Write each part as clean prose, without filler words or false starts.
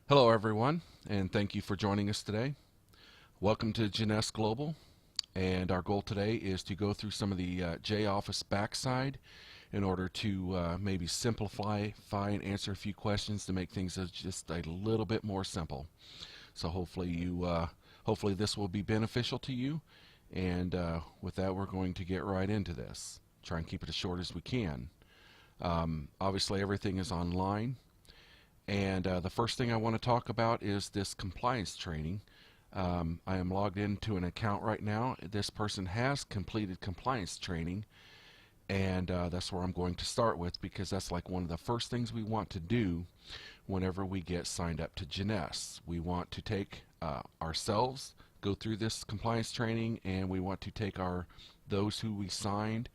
Hello, everyone, and thank you for joining us today. Welcome to Jeunesse Global, and our goal today is to go through some of the J-Office backside in order to maybe simplify and answer a few questions to make things just a little bit more simple. So hopefully this will be beneficial to you. And with that, we're going to get right into this. Try and keep it as short as we can. Obviously, everything is online. And the first thing I want to talk about is this compliance training. I am logged into an account right now. This person has completed compliance training, and that's where I'm going to start with, because that's like one of the first things we want to do whenever we get signed up to Jeunesse. We want to take ourselves, go through this compliance training, and we want to take those who we signed,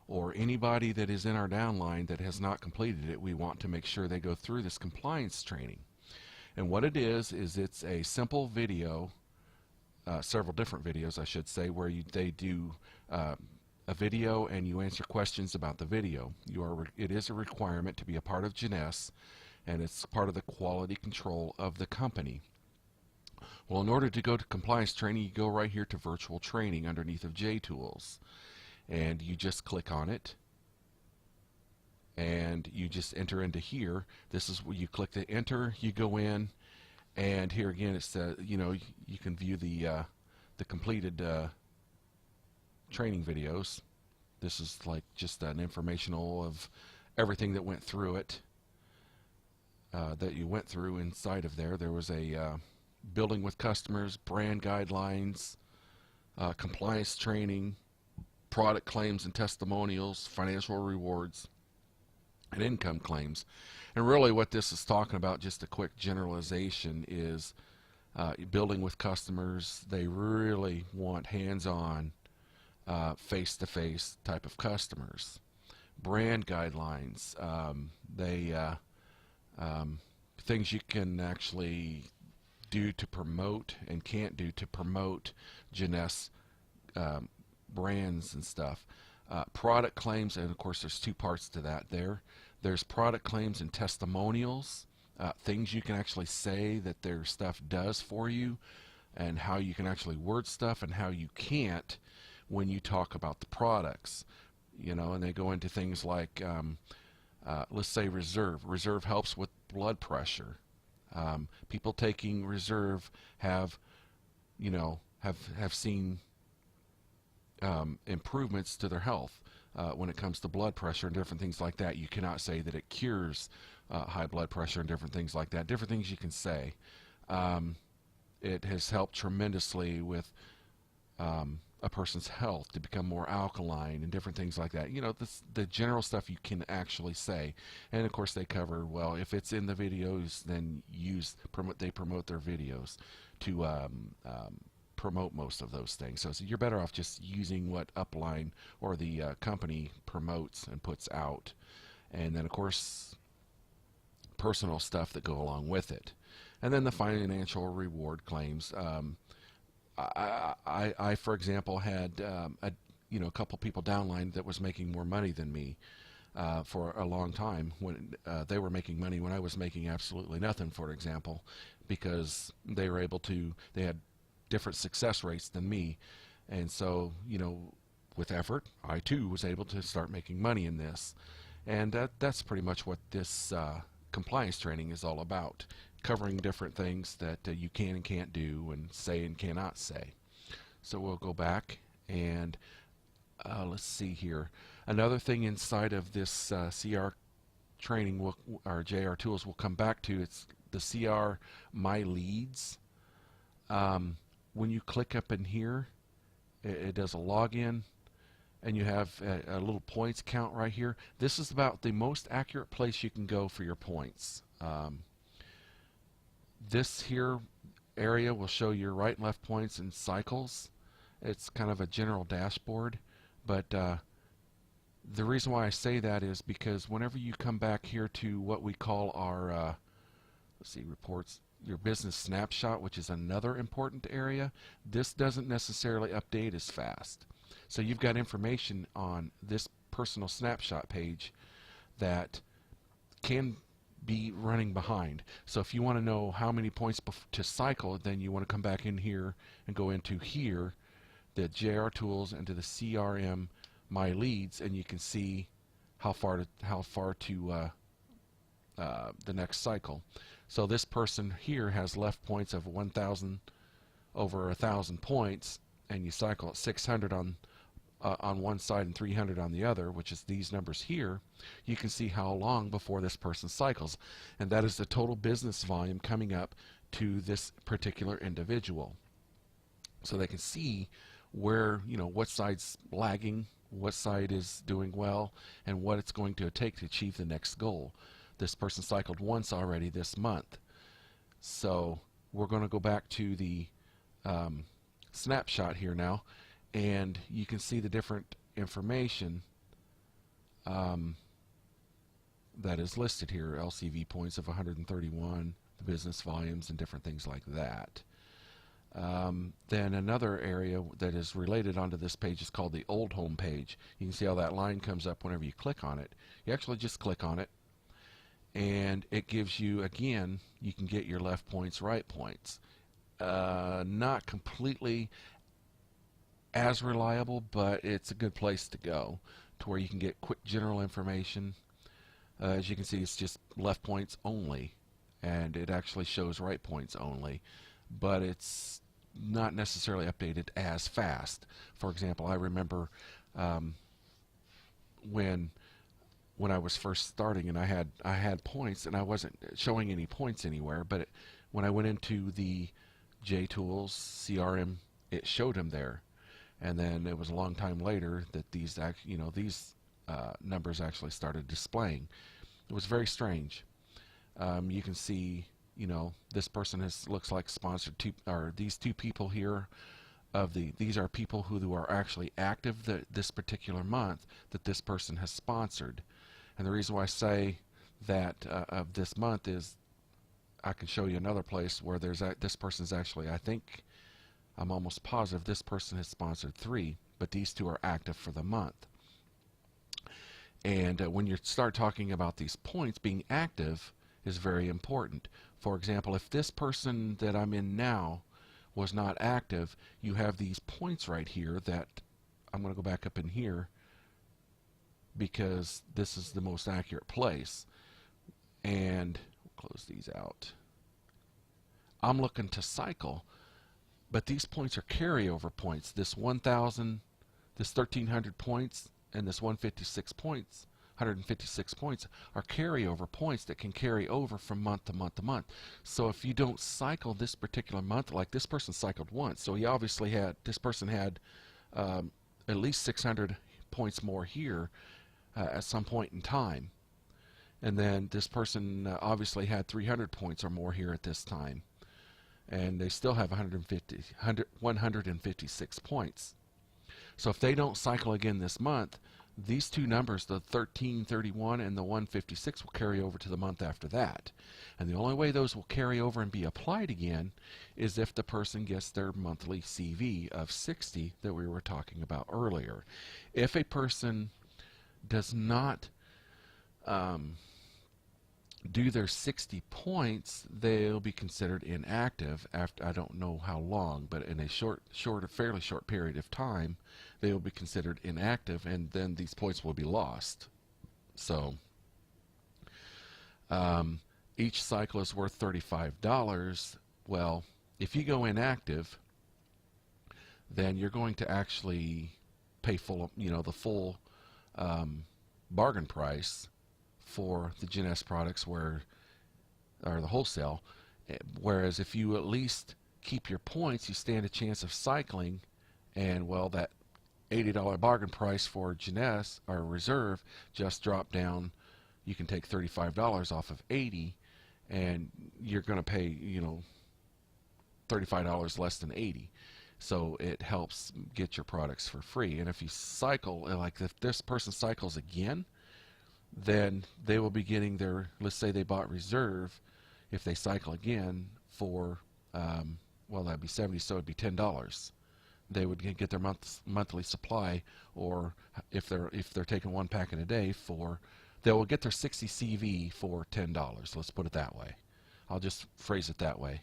or anybody that is in our downline that has not completed it. We want to make sure they go through this compliance training. And what it is it's a simple video, several different videos I should say, where they do a video and you answer questions about the video. It is a requirement to be a part of Jeunesse, and it's part of the quality control of the company. Well, in order to go to compliance training, you go right here to virtual training underneath of JTools, and you just click on it, and you just enter into here. This is where you click the enter, you go in, and here again it says, you can view the completed training videos. This is like just an informational of everything that went through it, that you went through inside of there. There was a building with customers, brand guidelines, compliance training, product claims and testimonials, financial rewards, and income claims. And really what this is talking about, just a quick generalization, is building with customers. They really want hands-on, face-to-face type of customers. Brand guidelines, things you can actually do to promote and can't do to promote Jeunesse brands and stuff. Product claims, and of course there's two parts to that there. There's product claims and testimonials, things you can actually say that their stuff does for you, and how you can actually word stuff and how you can't when you talk about the products. And they go into things like, let's say Reserve. Reserve helps with blood pressure. People taking Reserve have seen improvements to their health when it comes to blood pressure and different things like that. You cannot say that it cures high blood pressure and different things like that. Different things you can say. It has helped tremendously with a person's health to become more alkaline and different things like that. The general stuff you can actually say. And of course they cover, well, if it's in the videos, then they promote their videos to promote most of those things. So you're better off just using what Upline or the company promotes and puts out. And then of course personal stuff that go along with it. And then the financial reward claims. I for example, had a couple people downline that was making more money than me for a long time, when they were making money when I was making absolutely nothing, for example, because they had different success rates than me. And so, with effort, I too was able to start making money in this. And that's pretty much what this compliance training is all about, covering different things that you can and can't do, and say and cannot say. So we'll go back and let's see here. Another thing inside of this CR training, our JR tools, we'll come back to. It's the CR My Leads. When you click up in here, it does a login, and you have a little points count right here. This is about the most accurate place you can go for your points. This here area will show your right and left points in cycles. It's kind of a general dashboard, but the reason why I say that is because whenever you come back here to what we call our reports, your business snapshot, which is another important area, this doesn't necessarily update as fast. So you've got information on this personal snapshot page that can be running behind. So if you want to know how many points to cycle, then you want to come back in here and go into here, the JR tools, into the CRM My Leads, and you can see how far to the next cycle. So this person here has left points of 1,000 over 1,000 points, and you cycle at 600 on one side and 300 on the other, which is these numbers here. You can see how long before this person cycles, and that is the total business volume coming up to this particular individual. So they can see where, what side's lagging, what side is doing well, and what it's going to take to achieve the next goal. This person cycled once already this month. So we're going to go back to the snapshot here now, and you can see the different information that is listed here. LCV points of 131, the business volumes, and different things like that. Then another area that is related onto this page is called the old home page. You can see how that line comes up whenever you click on it. You actually just click on it, and it gives you, again, you can get your left points, right points. Not completely as reliable, but it's a good place to go to where you can get quick general information. As you can see, it's just left points only, and it actually shows right points only, but it's not necessarily updated as fast. For example, I remember when I was first starting, and I had points, and I wasn't showing any points anywhere, but when I went into the JTools CRM, it showed them there. And then it was a long time later that these numbers actually started displaying. It was very strange. You can see, this person looks like sponsored these two people here. These are people who are actually active this particular month that this person has sponsored. And the reason why I say that of this month is I can show you another place where this person's actually, I'm almost positive this person has sponsored 3, but these 2 are active for the month. And when you start talking about these points, being active is very important. For example, if this person that I'm in now was not active, you have these points right here that I'm going to go back up in here because this is the most accurate place. And we'll close these out. I'm looking to cycle, but these points are carryover points. This 1,000, this 1,300 points, and this 156 points are carryover points that can carry over from month to month to month. So if you don't cycle this particular month, like this person cycled once, so he obviously this person had at least 600 points more here at some point in time. And then this person obviously had 300 points or more here at this time. And they still have 156 points. So if they don't cycle again this month, these 2 numbers, the 1331 and the 156, will carry over to the month after that. And the only way those will carry over and be applied again is if the person gets their monthly CV of 60 that we were talking about earlier. If a person does not do their 60 points, they'll be considered inactive after, I don't know how long, but in a fairly short period of time, they will be considered inactive, and then these points will be lost. So each cycle is worth $35. Well, if you go inactive, then you're going to actually pay the full bargain price for the Jeunesse products, or the wholesale. Whereas if you at least keep your points, you stand a chance of cycling, and well, that $80 bargain price for Jeunesse or Reserve just dropped down. You can take $35 off of $80, and you're going to pay $35 less than $80. So it helps get your products for free. And if you cycle, like if this person cycles again, then they will be getting their, let's say they bought Reserve, if they cycle again for, well, that'd be 70, so it'd be $10. They would get their monthly supply, or if they're taking 1 packet a day, for they will get their 60 CV for $10. Let's put it that way. I'll just phrase it that way.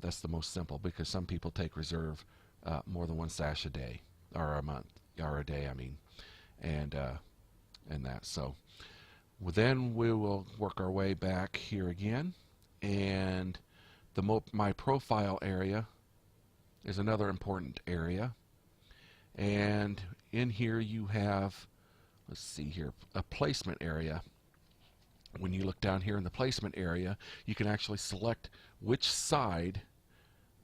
That's the most simple, because some people take reserve more than one stash a day, or a month, or a day, I mean, and that. So then we will work our way back here again, and the my profile area is another important area. And in here you have, let's see here, a placement area. When you look down here in the placement area, you can actually select which side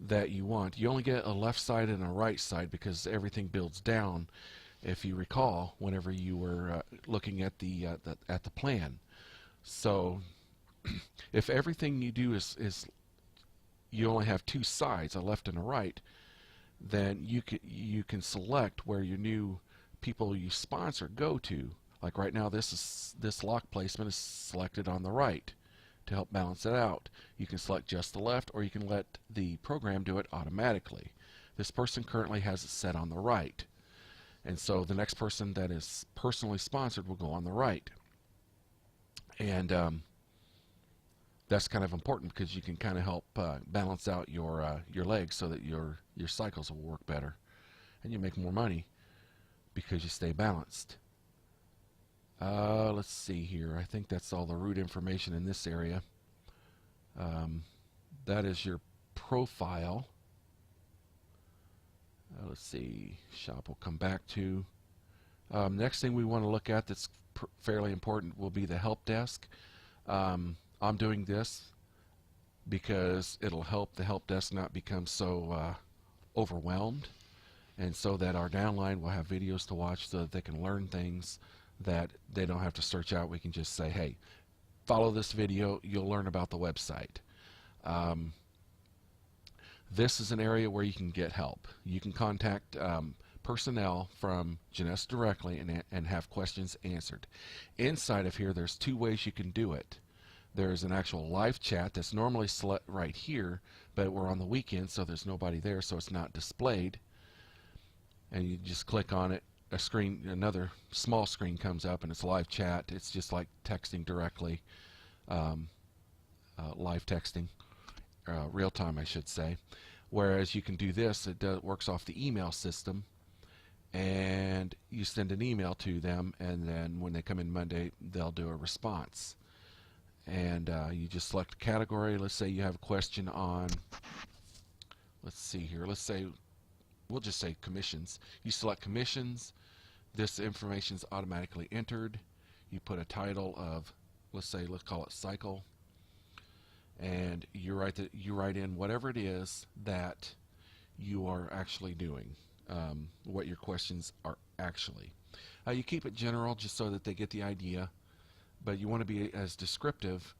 that you want. You only get a left side and a right side because everything builds down, if you recall, whenever you were looking at the plan. So if everything you do is you only have two sides, a left and a right, then you can select where your new people you sponsor go to. Like right now, this lock placement is selected on the right to help balance it out. You can select just the left, or you can let the program do it automatically. This person currently has it set on the right, and so the next person that is personally sponsored will go on the right. And that's kind of important because you can kind of help balance out your legs so that your cycles will work better, and you make more money because you stay balanced. Let's see here. I think that's all the root information in this area. That is your profile. Let's see. Shop will come back to. Next thing we want to look at that's fairly important will be the help desk. I'm doing this because it'll help the help desk not become so overwhelmed, and so that our downline will have videos to watch so that they can learn things that they don't have to search out. We can just say, hey, follow this video, you'll learn about the website. This is an area where you can get help. You can contact personnel from Jeunesse directly and have questions answered. Inside of here, there's two ways you can do it. There's an actual live chat that's normally right here, but we're on the weekend, so there's nobody there, so it's not displayed. And you just click on it. Another small screen comes up, and it's live chat. It's just like texting directly, live texting, real time, I should say. Whereas you can do this, it works off the email system, and you send an email to them, and then when they come in Monday, they'll do a response. And you just select a category. Let's say you have a question on, let's see here, let's say, we'll just say commissions. You select commissions. This information is automatically entered. You put a title of, let's call it cycle, and you write in whatever it is that you are actually doing, what your questions are actually. You keep it general just so that they get the idea, but you want to be as descriptive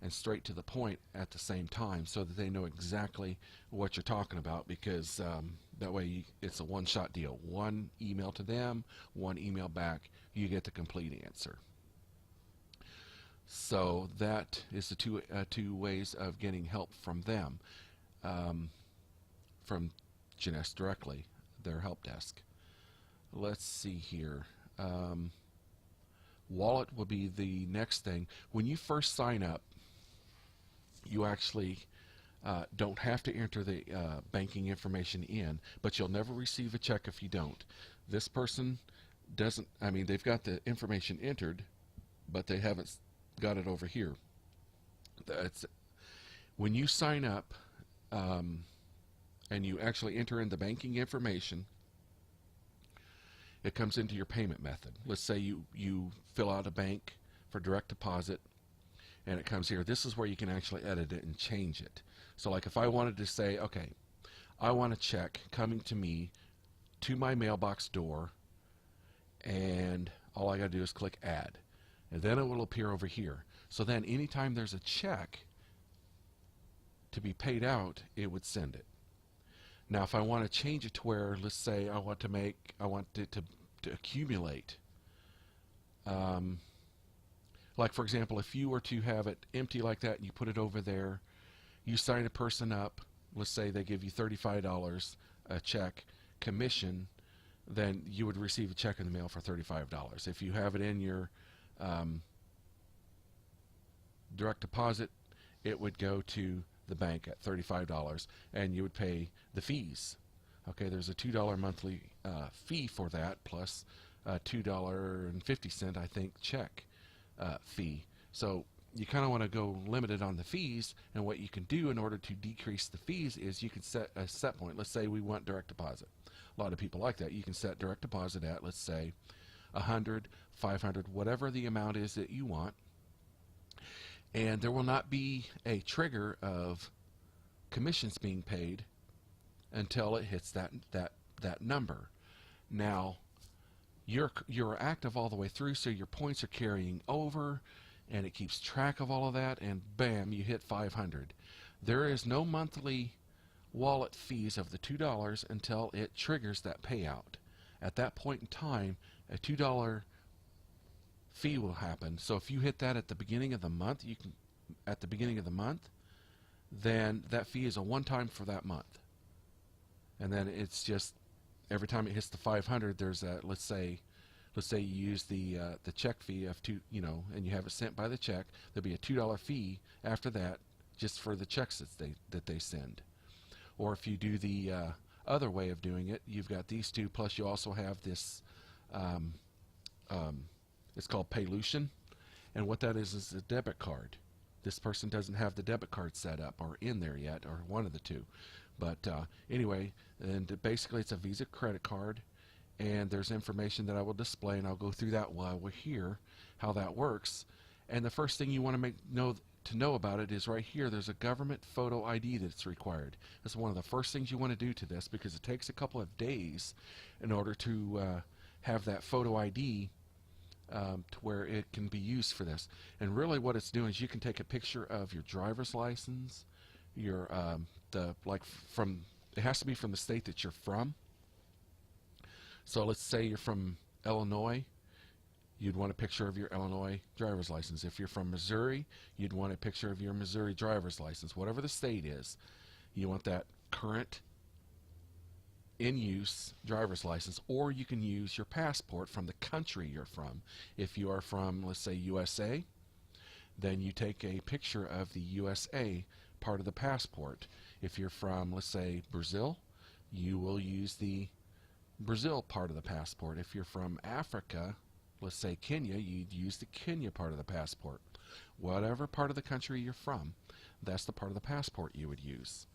and straight to the point at the same time so that they know exactly what you're talking about, because that way it's a one-shot deal. One email to them, one email back, you get the complete answer. So that is the two ways of getting help from them, from Jeunesse directly, their help desk. Let's see here. Wallet will be the next thing. When you first sign up, you actually don't have to enter the banking information in, but you'll never receive a check if you don't. This person doesn't, I mean, they've got the information entered, but they haven't got it over here. When you sign up and you actually enter in the banking information, it comes into your payment method. Let's say you fill out a bank for direct deposit, and it comes here. This is where you can actually edit it and change it. So like if I wanted to say, okay, I want a check coming to me to my mailbox door, and all I got to do is click add, and then it will appear over here. So then anytime there's a check to be paid out, it would send it. Now if I want to change it to where, let's say I want it to accumulate, like for example, if you were to have it empty like that and you put it over there, you sign a person up, let's say they give you $35 a check commission, then you would receive a check in the mail for $35. If you have it in your um, direct deposit, it would go to the bank at $35, and you would pay the fees. Okay, there's a $2 monthly fee for that, plus a $2.50, I think, check fee. So you kind of want to go limited on the fees, and what you can do in order to decrease the fees is you can set a set point. Let's say we want direct deposit. A lot of people like that. You can set direct deposit at, let's say, 100, 500, whatever the amount is that you want, and there will not be a trigger of commissions being paid until it hits that number. Now, you're active all the way through, so your points are carrying over, and it keeps track of all of that, and bam, you hit 500. There is no monthly wallet fees of the $2 until it triggers that payout. At that point in time, a $2 fee will happen. So if you hit that at the beginning of the month, then that fee is a one-time for that month. And then it's just every time it hits the 500, there's a, let's say you use the check fee of two, and you have it sent by the check. There'll be a $2 fee after that, just for the checks that they send. Or if you do the other way of doing it, you've got these two, plus you also have this. It's called Paylution, and what that is a debit card. This person doesn't have the debit card set up or in there yet, or one of the two. But anyway, and basically it's a Visa credit card, and there's information that I will display, and I'll go through that while we're here, how that works. And the first thing you want to know about it is right here. There's a government photo ID that's required. That's one of the first things you want to do to this, because it takes a couple of days in order to have that photo ID to where it can be used for this. And really what it's doing is you can take a picture of your driver's license, your it has to be from the state that you're from. So let's say you're from Illinois, you'd want a picture of your Illinois driver's license. If you're from Missouri, you'd want a picture of your Missouri driver's license. Whatever the state is, you want that current in-use driver's license, or you can use your passport from the country you're from. If you are from, let's say, USA, then you take a picture of the USA part of the passport. If you're from, let's say, Brazil, you will use the Brazil part of the passport. If you're from Africa, let's say Kenya, you'd use the Kenya part of the passport. Whatever part of the country you're from, that's the part of the passport you would use.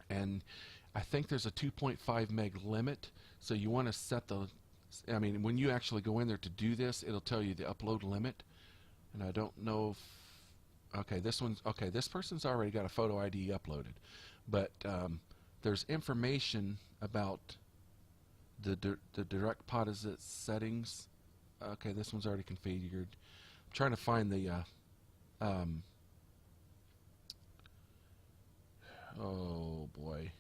And I think there's a 2.5 meg limit, so you want to set when you actually go in there to do this, it'll tell you the upload limit. And I don't know if, this person's already got a photo ID uploaded, but there's information about the direct deposit settings. Okay, this one's already configured. I'm trying to find the oh boy,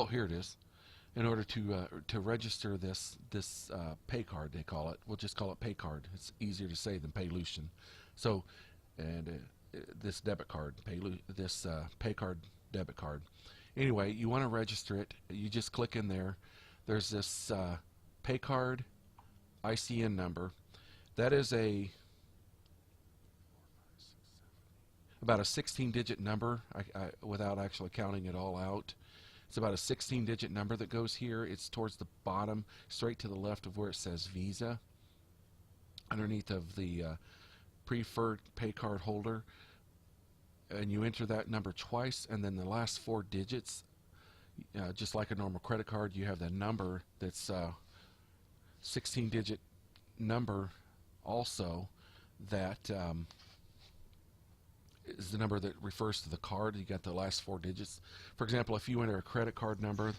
here it is. In order to register this pay card, they call it. We'll just call it pay card. It's easier to say than Paylution. So, and this debit card, this pay card debit card. Anyway, you want to register it. You just click in there. There's this pay card ICN number. That is about a 16-digit number, without actually counting it all out. It's about a 16-digit number that goes here. It's towards the bottom, straight to the left of where it says Visa, underneath of the preferred pay card holder. And you enter that number twice, and then the last 4 digits, just like a normal credit card, you have the number that's 16-digit number also that is the number that refers to the card. You got the last 4 digits. For example, if you enter a credit card number,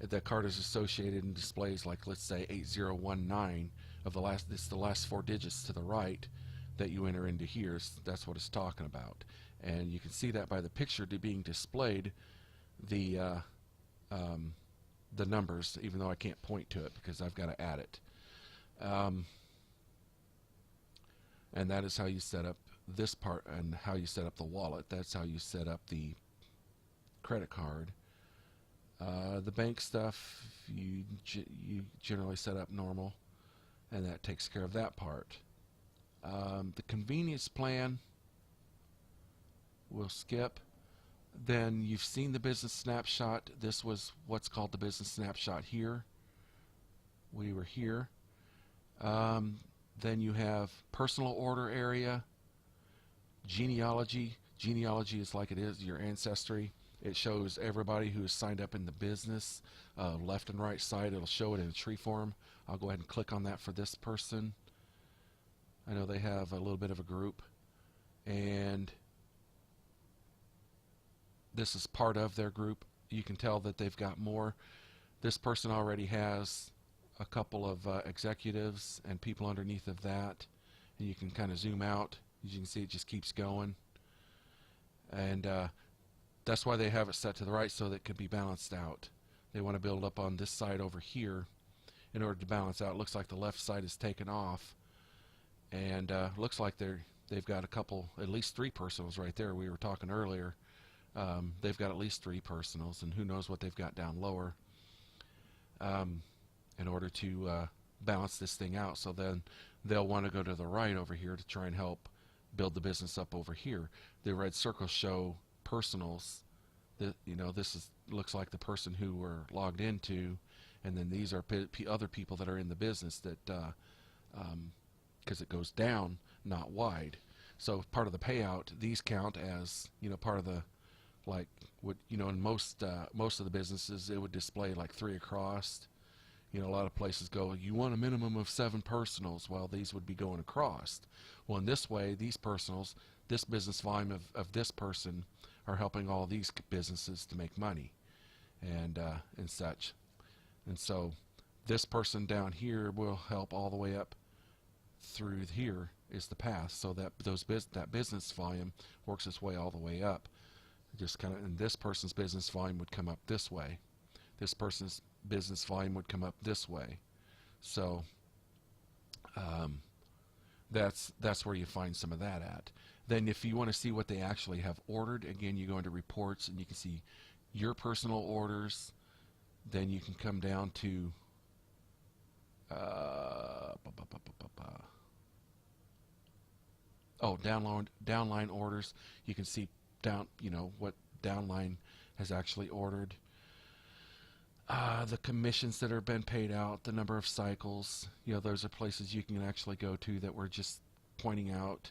that card is associated and displays, like, let's say 8019 of the last. It's the last 4 digits to the right that you enter into here. That's what it's talking about, and you can see that by the picture being displayed, the numbers, even though I can't point to it because I've got to add it. And that is how you set up this part, and how you set up the wallet. That's how you set up the credit card. The bank stuff you generally set up normal, and that takes care of that part. The convenience plan we'll skip. Then you've seen the business snapshot. This was what's called the business snapshot here. We were here. Then you have personal order area, genealogy. Genealogy is like it is your ancestry. It shows everybody who is signed up in the business. Left and right side, it'll show it in a tree form. I'll go ahead and click on that for this person. I know they have a little bit of a group, and this is part of their group. You can tell that they've got more. This person already has a couple of executives and people underneath of that, and you can kind of zoom out. As you can see, it just keeps going, and that's why they have it set to the right, so that it can be balanced out. They want to build up on this side over here in order to balance out. It looks like the left side is taken off, and looks like they've got a couple, at least 3 personals right there. We were talking earlier. They've got at least 3 personals, and who knows what they've got down lower in order to balance this thing out. So then they'll want to go to the right over here to try and help build the business up over here. The red circles show personals. This looks like the person who we're logged into, and then these are other people that are in the business that because it goes down, not wide. So part of the payout, these count as part of the, like, would in most of the businesses it would display like 3 across. A lot of places go, you want a minimum of 7 personals. Well, these would be going across. Well, in this way, these personals, this business volume of this person, are helping all these businesses to make money, and such. And so this person down here will help all the way up through here is the path, so that that business volume works its way all the way up. Just kind of, and this person's business volume would come up this way. This person's business volume would come up this way. So that's where you find some of that at. Then if you want to see what they actually have ordered, again, you go into reports and you can see your personal orders. Then you can come down to downline orders. You can see what downline has actually ordered. The commissions that have been paid out, the number of cycles, those are places you can actually go to that we're just pointing out.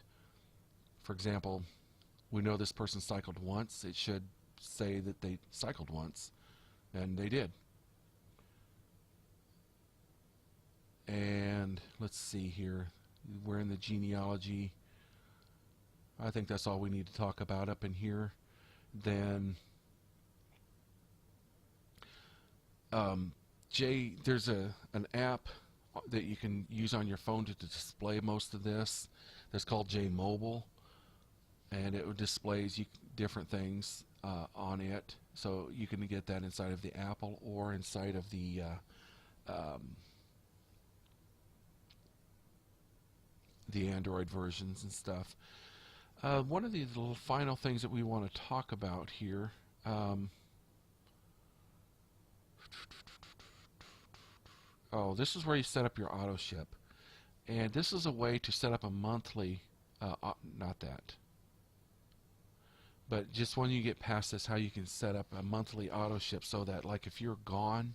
For example, we know this person cycled once. It should say that they cycled once, and they did. And let's see here. We're in the genealogy. I think that's all we need to talk about up in here. Then there's an app that you can use on your phone to display most of this. That's called J Mobile, and it displays different things on it. So you can get that inside of the Apple or inside of the Android versions and stuff. One of the little final things that we want to talk about here. This is where you set up your AutoShip, and this is a way to set up a monthly. Not that, but just when you get past this, how you can set up a monthly AutoShip, so that, like, if you're gone,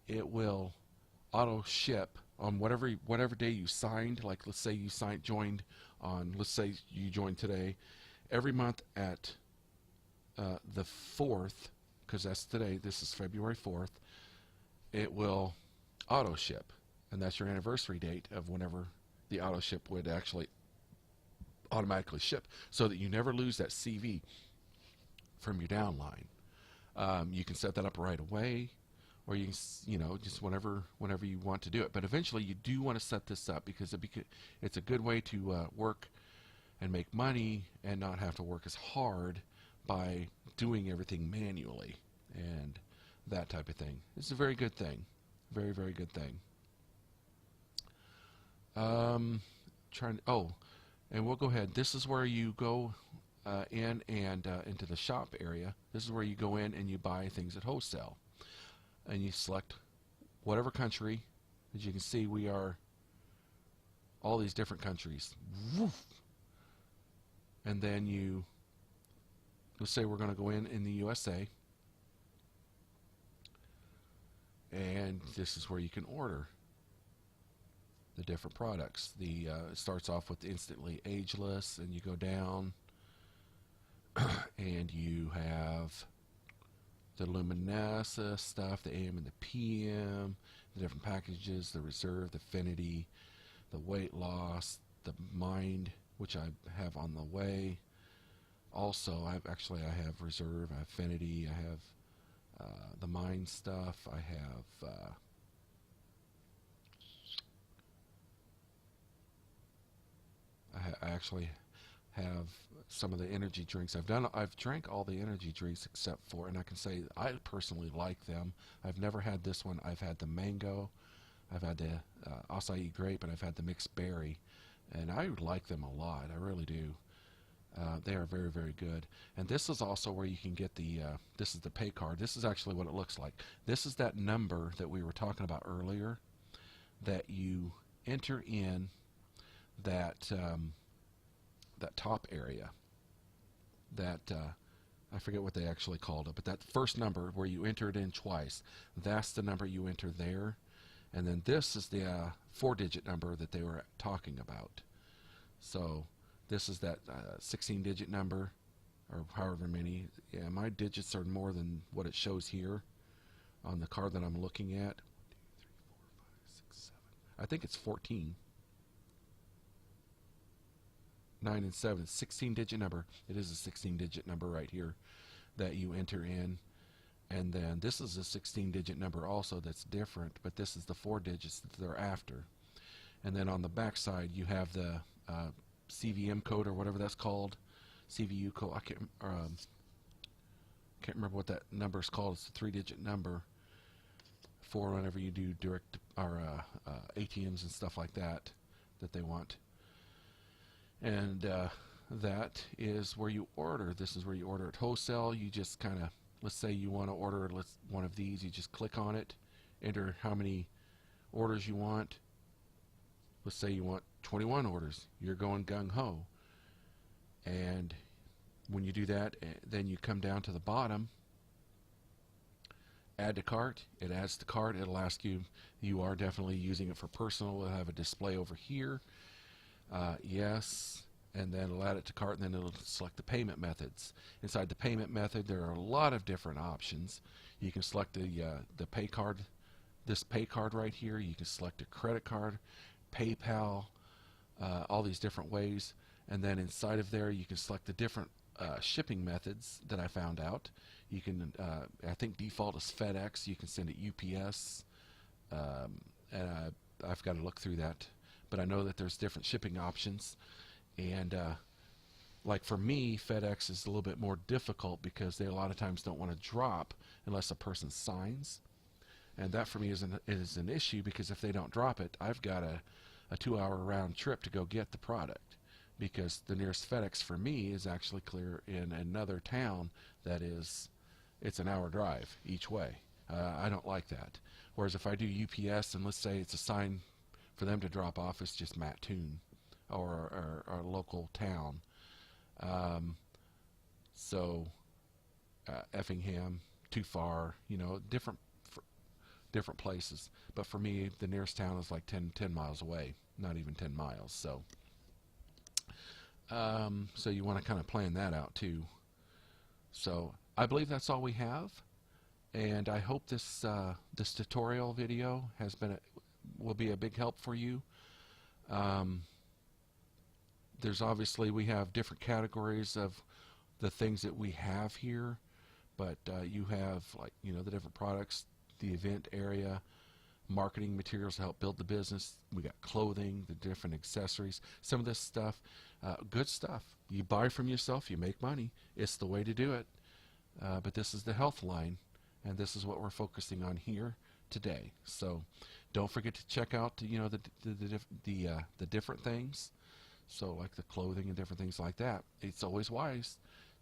it will AutoShip on whatever day you signed. Like, let's say you joined on, let's say you joined today. Every month at the 4th, because that's today, this is February 4th, it will AutoShip, and that's your anniversary date of whenever the AutoShip would actually automatically ship, so that you never lose that CV from your downline. You can set that up right away, or you can, just whenever you want to do it. But eventually you do want to set this up, because it's a good way to work and make money and not have to work as hard by doing everything manually and that type of thing. It's a very good thing. Very, very good thing. And we'll go ahead. This is where you go in and into the shop area. This is where you go in and you buy things at wholesale, and you select whatever country. As you can see, we are all these different countries. Woof. And then let's say we're going to go in the USA, and this is where you can order the different products. It starts off with instantly ageless, and you go down and you have the luminescence stuff, the AM and the PM, the different packages, the reserve, the affinity, the weight loss, the mind, which I have on the way. Also, I have reserve, I have affinity, I have the mind stuff, I actually have some of the energy drinks. I've drank all the energy drinks except for, and I can say I personally like them. I've never had this one. I've had the mango, I've had the acai grape, and I've had the mixed berry, and I like them a lot. I really do. They are very, very good. And this is also where you can get this is the pay card. This is actually what it looks like. This is that number that we were talking about earlier, that you enter in that that top area. That I forget what they actually called it, but that first number where you enter it in twice, that's the number you enter there. And then this is the 4-digit number that they were talking about. So this is that 16-digit number, or however many. Yeah, my digits are more than what it shows here on the card that I'm looking at. 1, 2, 3, 4, 5, 6, 7. I think it's 14. 9 and 7. 16-digit number. It is a 16-digit number right here that you enter in. And then this is a 16-digit number also that's different, but this is the 4 digits that they're after. And then on the back side you have the CVM code, or whatever that's called, CVU code. I can't remember what that number is called. It's a 3-digit number for whenever you do direct or ATMs and stuff like that they want. And that is where you order. This is where you order at wholesale. You just kind of, let's say you want to order one of these. You just click on it, enter how many orders you want. Let's say you want 21 orders. You're going gung-ho. And when you do that, then you come down to the bottom, add to cart. It adds to cart. It'll ask you, you are definitely using it for personal. It'll have a display over here. Yes. And then it'll add it to cart, and then it'll select the payment methods. Inside the payment method, there are a lot of different options. You can select the pay card, this pay card right here. You can select a credit card, PayPal, all these different ways. And then inside of there, you can select the different shipping methods that I found out. You can, I think default is FedEx. You can send it UPS, and I've got to look through that. But I know that there's different shipping options. And like for me, FedEx is a little bit more difficult because they a lot of times don't want to drop unless a person signs. And that for me is an issue, because if they don't drop it, I've got a 2-hour round trip to go get the product, because the nearest FedEx for me is actually clear in another town that is, it's an hour drive each way. I don't like that. Whereas if I do UPS, and let's say it's a sign for them to drop off, it's just Mattoon or a local town. So Effingham, too far, you know, different places. But for me, the nearest town is like 10 miles away, not even 10 miles. So so you want to kind of plan that out too. So I believe that's all we have, and I hope this this tutorial video will be a big help for you. There's obviously, we have different categories of the things that we have here, but you have, like, you know, the different products, the event area, marketing materials to help build the business. We got clothing, the different accessories, some of this stuff, good stuff. You buy from yourself, you make money. It's the way to do it. But this is the health line, and this is what we're focusing on here today. So don't forget to check out, you know, the different things. So like the clothing and different things like that, it's always wise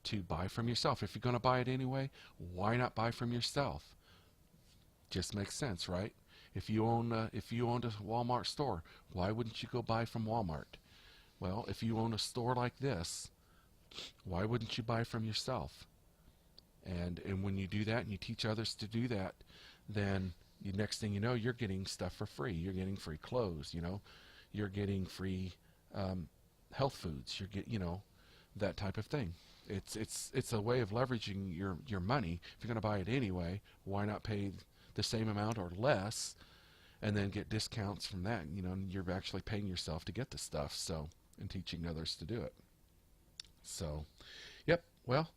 to buy from yourself. If you're going to buy it anyway, why not buy from yourself? Just makes sense, right? If you owned a Walmart store, why wouldn't you go buy from Walmart? Well, if you own a store like this, why wouldn't you buy from yourself? And when you do that and you teach others to do that, then the next thing you know, you're getting stuff for free. You're getting free clothes, you're getting free health foods. That type of thing. It's a way of leveraging your money. If you're going to buy it anyway, why not pay the same amount or less, and then get discounts from that? You're actually paying yourself to get the stuff. So, and teaching others to do it. So, yep. Well,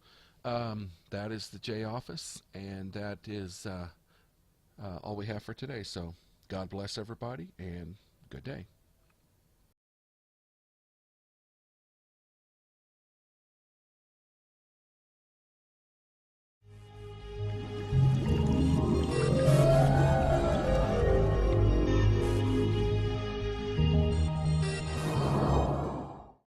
that is the J office, and that is all we have for today. So, God bless everybody, and good day.